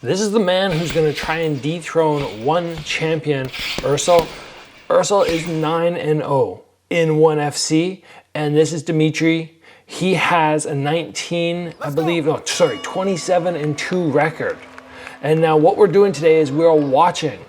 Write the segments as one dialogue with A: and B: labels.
A: This is the man who's gonna try and dethrone one champion, Eersel. Eersel is 9-0 in 1FC, and this is Dimitri. He has a 27-2 record. And now what we're doing today is we're watching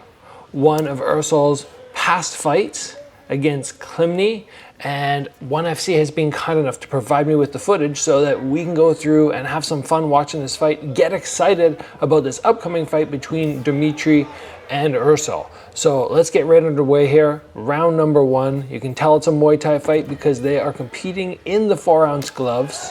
A: one of Eersel's past fights against Klinmee, and 1FC has been kind enough to provide me with the footage so that we can go through and have some fun watching this fight, get excited about this upcoming fight between Dimitri and Eersel. So let's get right underway here. Round number one. You can tell it's a Muay Thai fight because they are competing in the 4-ounce gloves,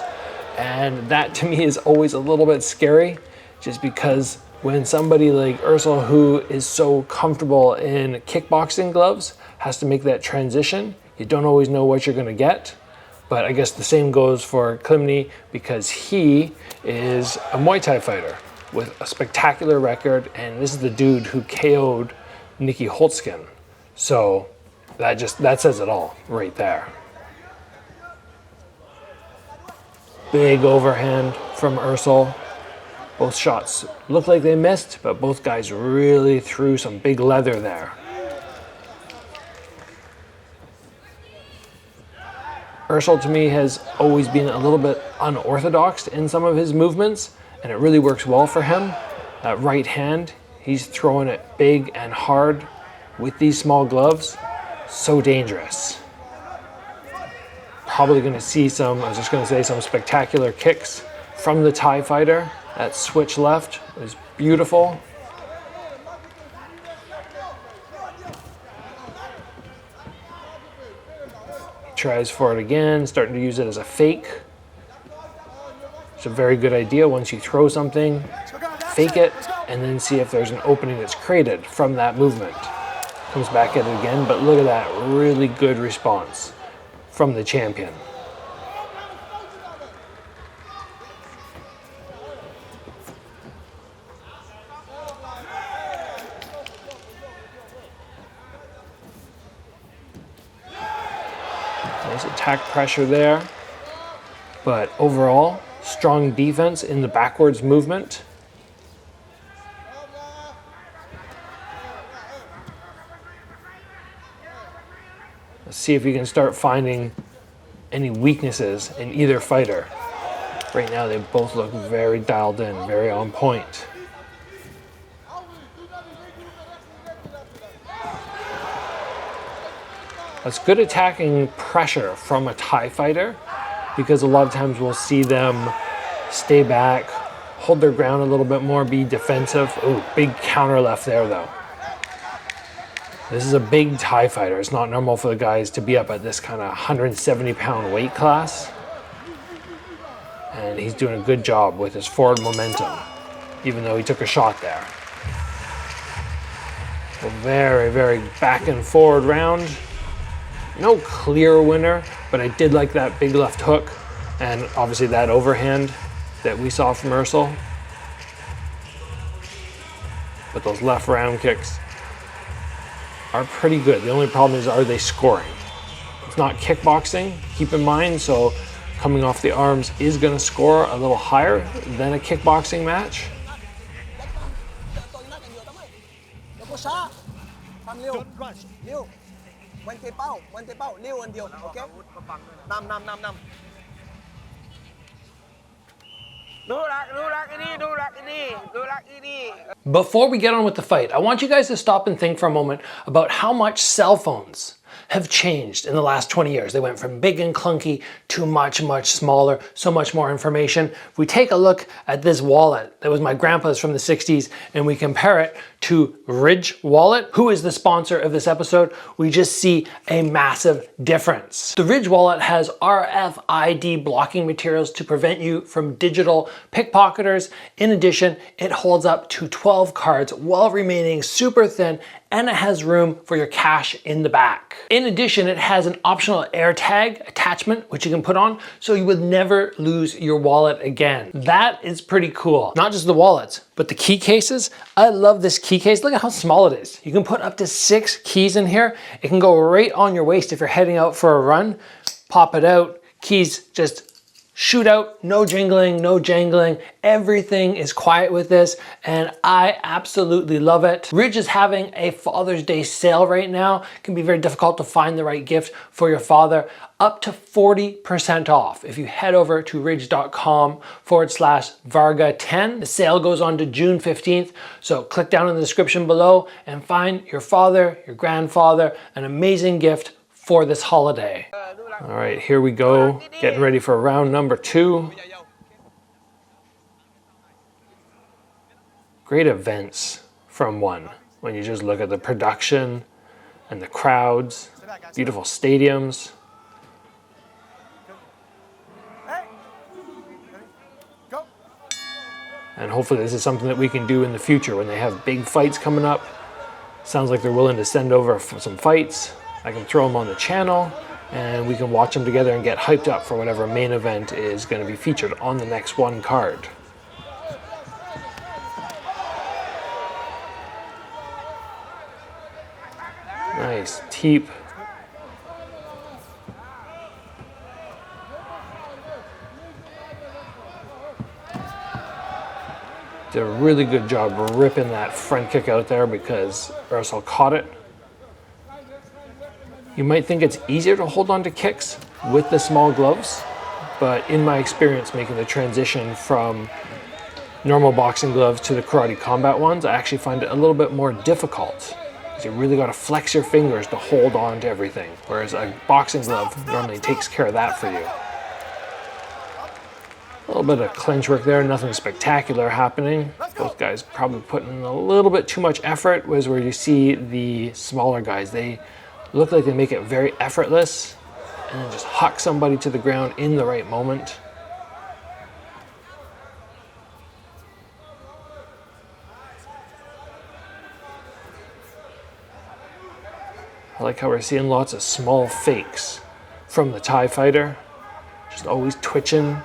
A: and that to me is always a little bit scary, just because when somebody like Eersel, who is so comfortable in kickboxing gloves, has to make that transition, you don't always know what you're gonna get. But I guess the same goes for Klinmee, because he is a Muay Thai fighter with a spectacular record, and this is the dude who KO'd Nikki Holtzkin. So that says it all right there. Big overhand from Eersel. Both shots looked like they missed, but both guys really threw some big leather there. Eersel to me has always been a little bit unorthodox in some of his movements, and it really works well for him. That right hand, he's throwing it big and hard with these small gloves. So dangerous. Probably gonna see some spectacular kicks from the Thai fighter. That switch left is beautiful. He tries for it again, starting to use it as a fake. It's a very good idea. Once you throw something, fake it, and then see if there's an opening that's created from that movement. Comes back at it again, but look at that really good response from the champion. Nice attack pressure there, but overall, strong defense in the backwards movement. Let's see if we can start finding any weaknesses in either fighter. Right now, they both look very dialed in, very on point. That's good attacking pressure from a Thai fighter, because a lot of times we'll see them stay back, hold their ground a little bit more, be defensive. Ooh, big counter left there though. This is a big Thai fighter. It's not normal for the guys to be up at this kind of 170-pound weight class. And he's doing a good job with his forward momentum, even though he took a shot there. A very, very back and forward round. No clear winner, but I did like that big left hook, and obviously that overhand that we saw from Eersel. But those left round kicks are pretty good. The only problem is, are they scoring? It's not kickboxing, keep in mind, so coming off the arms is gonna score a little higher than a kickboxing match. Before we get on with the fight, I want you guys to stop and think for a moment about how much cell phones have changed in the last 20 years. They went from big and clunky to much, much smaller, so much more information. If we take a look at this wallet that was my grandpa's from the 60s and we compare it to Ridge Wallet, who is the sponsor of this episode, we just see a massive difference. The Ridge Wallet has RFID blocking materials to prevent you from digital pickpocketers. In addition, it holds up to 12 cards while remaining super thin, and it has room for your cash in the back. In addition, it has an optional AirTag attachment, which you can put on, so you would never lose your wallet again. That is pretty cool. Not just the wallets, but the key cases. I love this key case. Look at how small it is. You can put up to 6 keys in here. It can go right on your waist if you're heading out for a run. Pop it out, keys just Shootout, no jingling, no jangling. Everything is quiet with this, and I absolutely love it. Ridge is having a Father's Day sale right now. It can be very difficult to find the right gift for your father. Up to 40% off if you head over to ridge.com/Varga10. The sale goes on to June 15th, so click down in the description below and find your father, your grandfather, an amazing gift for this holiday. All right, here we go, getting ready for round number 2. Great events from one, when you just look at the production and the crowds, beautiful stadiums. And hopefully this is something that we can do in the future when they have big fights coming up. Sounds like they're willing to send over for some fights. I can throw them on the channel and we can watch them together and get hyped up for whatever main event is going to be featured on the next one card. Nice teep. Did a really good job ripping that front kick out there because Eersel caught it. You might think it's easier to hold on to kicks with the small gloves, but in my experience making the transition from normal boxing gloves to the karate combat ones, I actually find it a little bit more difficult. You really got to flex your fingers to hold on to everything, whereas a boxing glove normally takes care of that for you. A little bit of clinch work there, nothing spectacular happening. Both guys probably putting in a little bit too much effort, whereas where you see the smaller guys, they look like they make it very effortless and then just huck somebody to the ground in the right moment. I like how we're seeing lots of small fakes from the Thai fighter, just always twitching.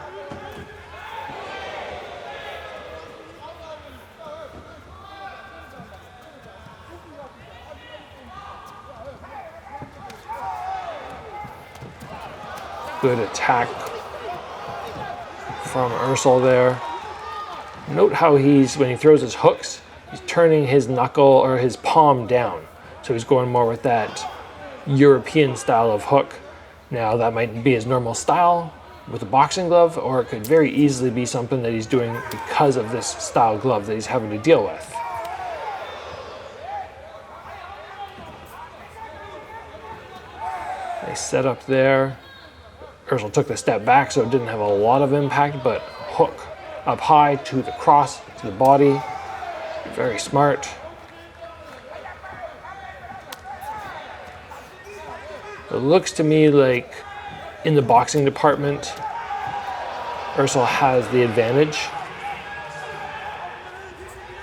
A: Good attack from Eersel there. Note how when he throws his hooks, he's turning his knuckle or his palm down. So he's going more with that European style of hook. Now that might be his normal style with a boxing glove, or it could very easily be something that he's doing because of this style glove that he's having to deal with. Nice setup there. Eersel took the step back, so it didn't have a lot of impact, but hook up high to the cross, to the body. Very smart. It looks to me like in the boxing department, Eersel has the advantage.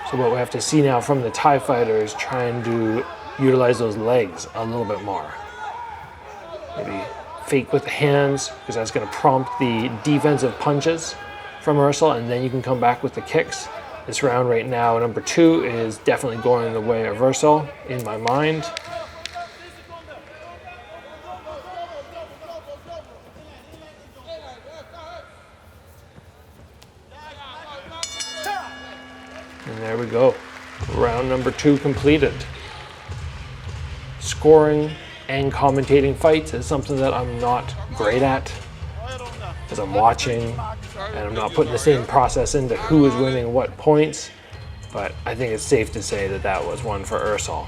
A: So what we have to see now from the Thai fighter is trying to utilize those legs a little bit more. Maybe fake with the hands, because that's going to prompt the defensive punches from Eersel, and then you can come back with the kicks. This round right now, number 2, is definitely going the way of Eersel in my mind. And there we go. Round number 2 completed. Scoring and commentating fights is something that I'm not great at, as I'm watching and I'm not putting the same process into who is winning what points, but I think it's safe to say that that was one for Eersel.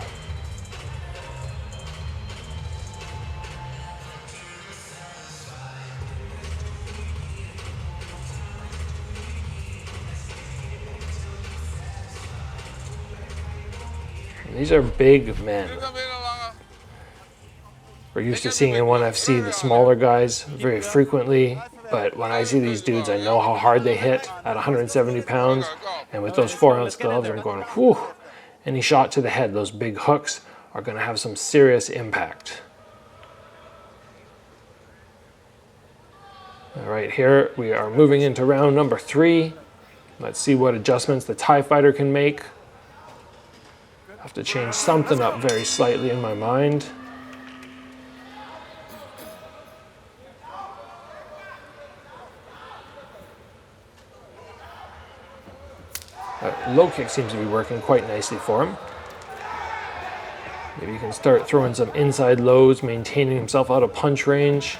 A: These are big men. We're used to seeing in 1FC the smaller guys very frequently, but when I see these dudes, I know how hard they hit at 170 pounds, and with those 4-ounce gloves, I'm going, whew, any shot to the head, those big hooks are going to have some serious impact. All right, here we are moving into round number 3. Let's see what adjustments the Thai fighter can make. I have to change something up very slightly in my mind. Low kick seems to be working quite nicely for him. Maybe he can start throwing some inside lows, maintaining himself out of punch range.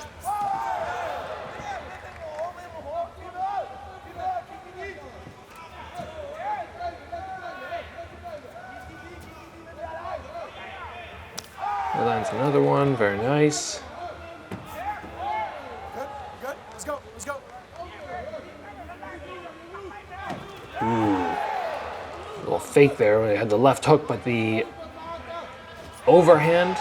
A: Lands another one, very nice.
B: Good. Let's go.
A: Ooh. A little fake there when they had the left hook, but the overhand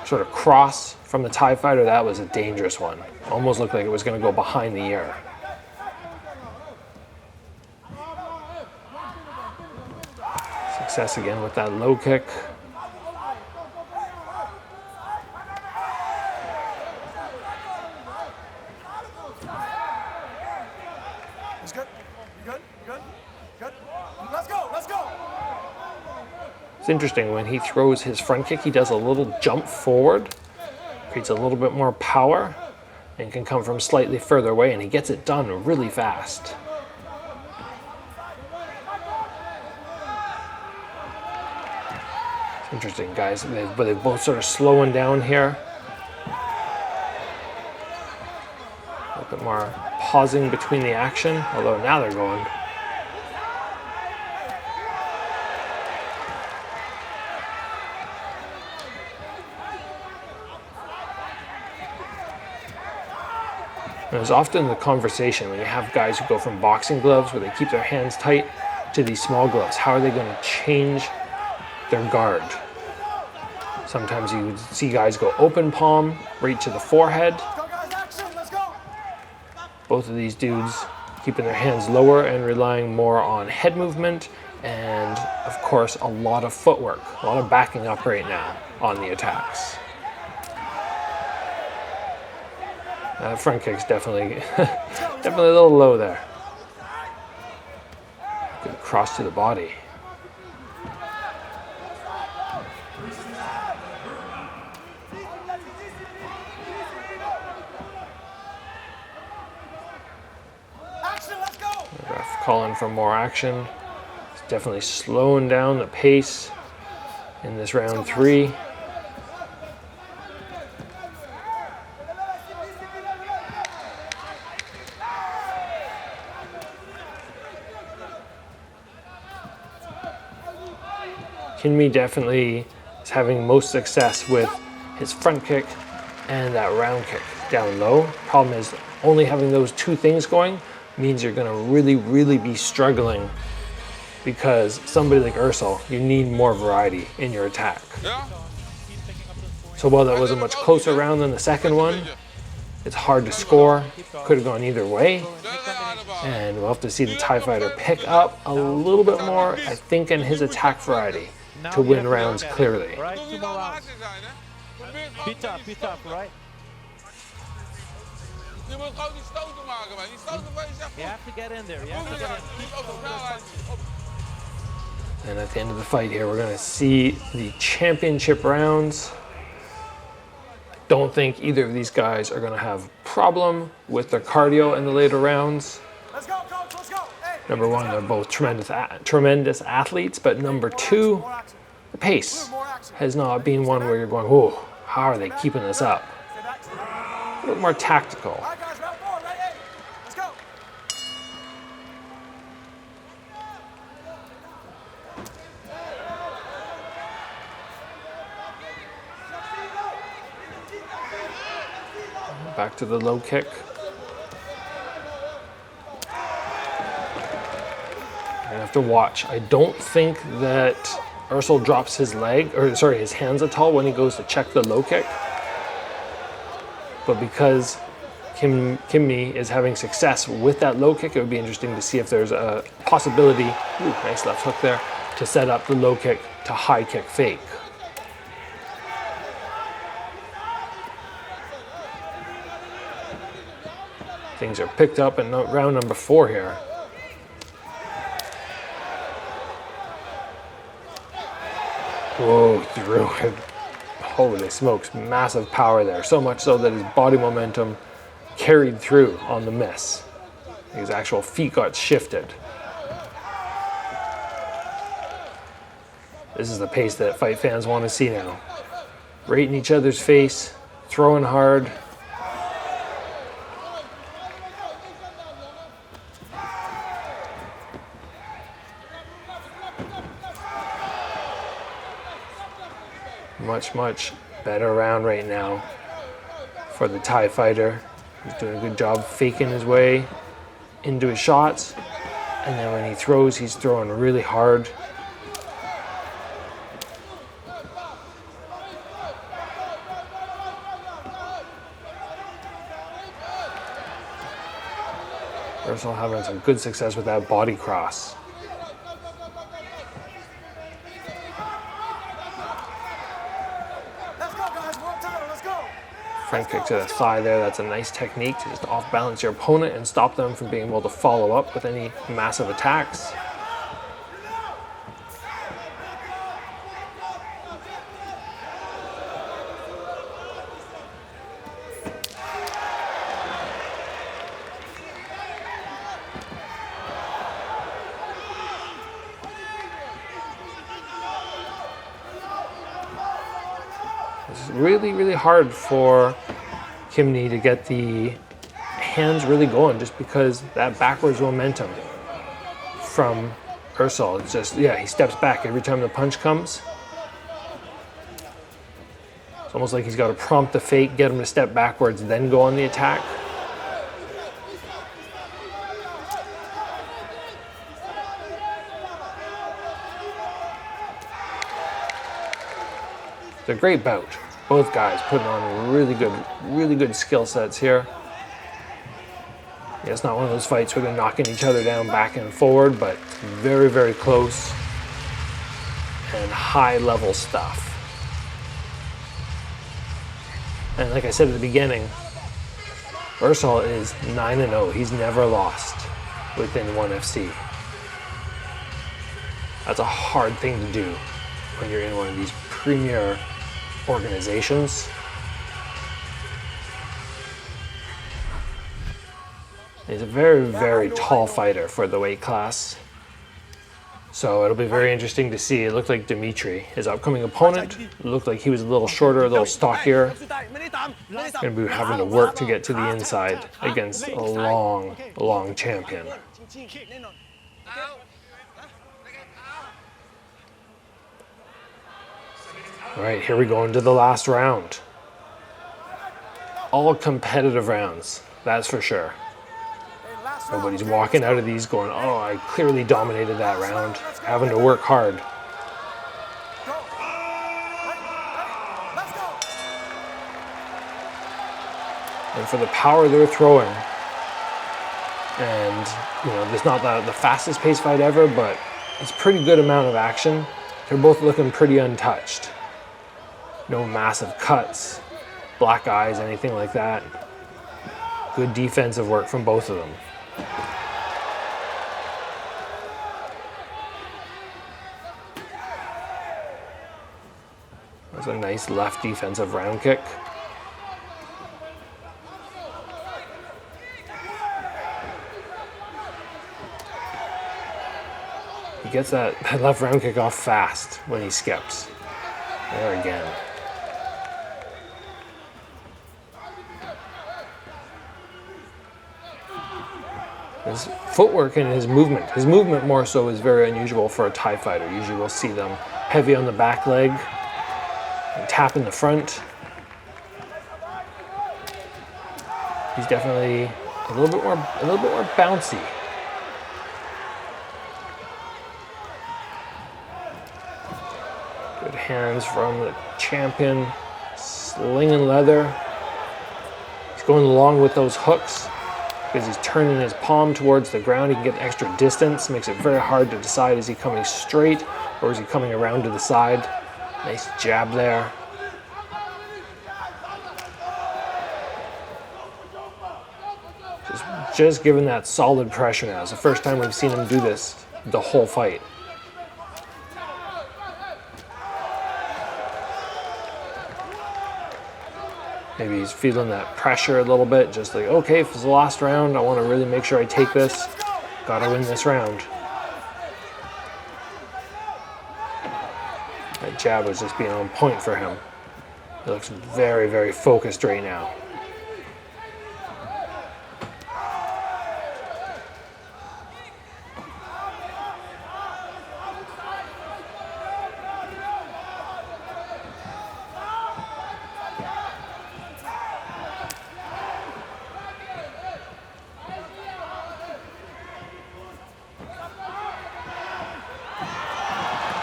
A: sort of cross from the Thai fighter, that was a dangerous one. Almost looked like it was going to go behind the ear. Success again with that low kick.
B: It's good. You good. Let's go.
A: It's interesting, when he throws his front kick, he does a little jump forward, creates a little bit more power, and can come from slightly further away, and he gets it done really fast. It's interesting, guys, but they're both sort of slowing down here. A little bit more pausing between the action, although now they're going. There's often the conversation when you have guys who go from boxing gloves where they keep their hands tight to these small gloves. How are they going to change their guard? Sometimes you see guys go open palm right to the forehead. Both of these dudes keeping their hands lower and relying more on head movement and, of course, a lot of footwork, a lot of backing up right now on the attacks. Front kick's definitely a little low there. Good cross to the body. Ref calling for more action. It's definitely slowing down the pace in this round 3. Klinmee definitely is having most success with his front kick and that round kick down low. Problem is, only having those two things going means you're going to really be struggling, because somebody like Eersel, you need more variety in your attack. So while that was a much closer round than the second one, it's hard to score. Could have gone either way. And we'll have to see the Thai fighter pick up a little bit more, I think, in his attack variety to win rounds clearly.
C: Right, 2 more rounds. Be tough, right? You have to get in there.
A: And at the end of the fight here, we're going to see the championship rounds. Don't think either of these guys are going to have problem with their cardio in the later rounds.
B: Let's go, coach, let's go. Hey,
A: Number one, they're both tremendous athletes, but number two, the pace has not been one where you're going, whoa, how are they keeping this up? A little more tactical.
B: All right, guys, round 4, right? Hey, let's go.
A: Back to the low kick. You're gonna have to watch. I don't think that Eersel drops his his hands at all when he goes to check the low kick. But because Klinmee is having success with that low kick, it would be interesting to see if there's a possibility, nice left hook there, to set up the low kick to high kick fake. Things are picked up in round number 4 here. Whoa, through it. Holy smokes, massive power there. So much so that his body momentum carried through on the miss. His actual feet got shifted. This is the pace that fight fans want to see now. Right in each other's face, throwing hard. Much better round right now for the Thai fighter. He's doing a good job faking his way into his shots. And then when he throws, he's throwing really hard. Eersel having some good success with that body cross.
B: Let's go, guys. One title. Let's go.
A: Front kick to the thigh there. That's a nice technique to just off-balance your opponent and stop them from being able to follow up with any massive attacks. It's really hard for Klinmee to get the hands really going just because that backwards momentum from Eersel. It's just, yeah, he steps back every time the punch comes. It's almost like he's got to prompt the fake, get him to step backwards, then go on the attack. It's a great bout. Both guys putting on really good skill sets here. Yeah, it's not one of those fights where they're knocking each other down back and forward, but very close and high level stuff. And like I said at the beginning, Eersel is 9-0. He's never lost within 1FC. That's a hard thing to do when you're in one of these premier organizations. He's a very tall fighter for the weight class. So it'll be very interesting to see. It looked like Dimitri, his upcoming opponent, looked like he was a little shorter, a little stockier. Going to be having to work to get to the inside against a long champion. All right, here we go into the last round. All competitive rounds, that's for sure. Nobody's walking out of these going, oh, I clearly dominated that round. Having to work hard. And for the power they're throwing, and you know, it's not the fastest paced fight ever, but it's a pretty good amount of action. They're both looking pretty untouched. No massive cuts, black eyes, anything like that. Good defensive work from both of them. That's a nice left defensive round kick. He gets that left round kick off fast when he skips. There again. His footwork and his movement more so is very unusual for a Thai fighter. Usually we'll see them heavy on the back leg and tap in the front. He's definitely a little bit more bouncy. Good hands from the champion, slinging leather. He's going along with those hooks. Because he's turning his palm towards the ground, he can get extra distance. Makes it very hard to decide, is he coming straight or is he coming around to the side? Nice jab there. Just giving that solid pressure now. It's the first time we've seen him do this the whole fight. Maybe he's feeling that pressure a little bit, just like, okay, if it's the last round, I want to really make sure I take this. Gotta win this round. That jab was just being on point for him. He looks very, very focused right now.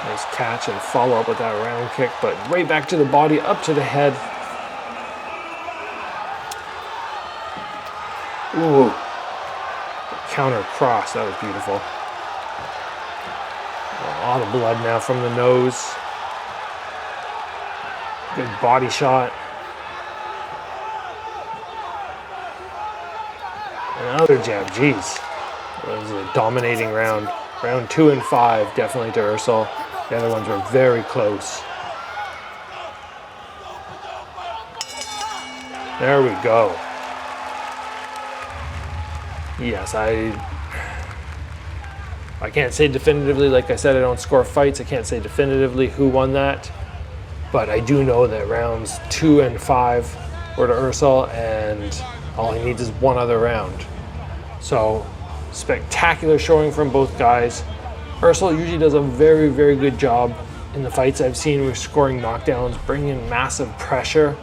A: Nice catch and follow up with that round kick, but right back to the body, up to the head. Ooh, counter cross, that was beautiful. A lot of blood now from the nose. Good body shot. Another jab, jeez. That was a dominating round. Round 2 and 5, definitely to Eersel. The other ones were very close. There we go. Yes, I can't say definitively, like I said, I don't score fights. I can't say definitively who won that. But I do know that rounds 2 and 5 were to Eersel, and all he needs is one other round. So, spectacular showing from both guys. Eersel usually does a very, very good job in the fights I've seen with scoring knockdowns, bringing massive pressure.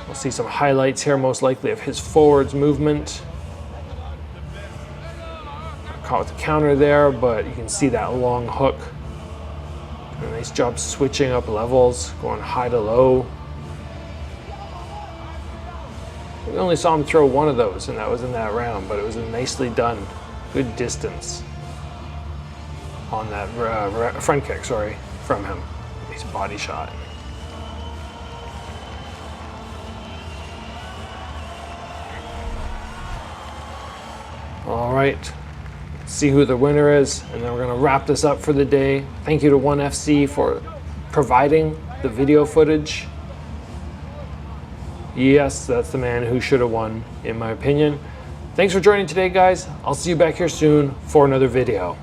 A: We'll see some highlights here, most likely, of his forwards movement. Caught with the counter there, but you can see that long hook. A nice job switching up levels, going high to low. We only saw him throw one of those, and that was in that round, but it was nicely done. Good distance on that front kick, sorry, from him. Nice body shot. All right, see who the winner is, and then we're gonna wrap this up for the day. Thank you to 1FC for providing the video footage. Yes, that's the man who should have won, in my opinion. Thanks for joining today, guys. I'll see you back here soon for another video.